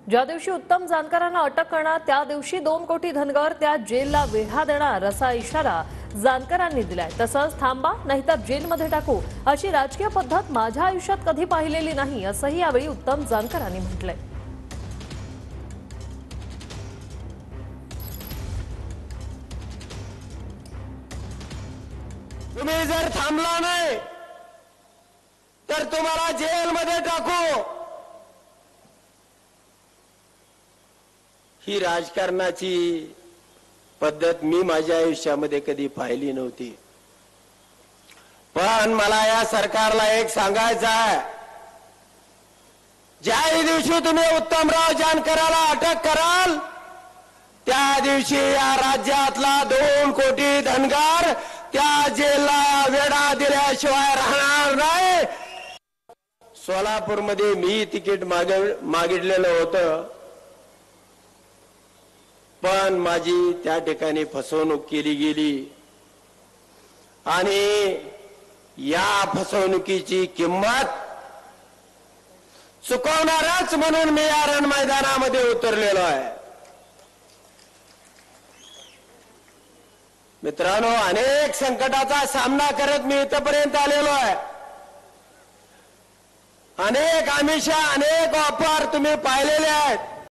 ज्या दिवशी उत्तम जानकरांना अटक करणार त्या दिवशी 2 कोटी धनगर त्या जेलला वेढा देणार असा इशारा जानकरांनी दिलाय। तसंच थांबा नाहीतर जेलमध्ये टाकू अशी राजकीय पद्धत माझ्या आयुष्यात कधी पाहिलेली नाही असंही यावेळी उत्तम जानकरांनी म्हटलंय। तुम्ही जर थांबला नाही तर तुम्हाला जेलमध्ये टाकू ही राजकारणाची पद्धत मी माझ्या आयुष्यामध्ये कधी पाहिली नव्हती। पण मला या सरकारला एक सांगायचं आहे, ज्या दिवशी तुम्ही उत्तमराव जानकराला अटक कराल त्या दिवशी या राज्यातला 2 कोटी धनगर त्या जेलला वेढा दिल्याशिवाय राहणार नाही। सोलापूरमध्ये मी तिकीट मागितलेलं होतं, पण माझी त्या ठिकाणी फसवणूक केली गेली आणि या फसवणुकीची किंमत चुकवणारच म्हणून मी या रण मैदानामध्ये उतरलेलो आहे। मित्रांनो, अनेक संकटाचा सामना करत मी इथपर्यंत आलेलो आहे। अनेक आमिषा, अनेक ऑफर तुम्ही पाहिलेले आहेत।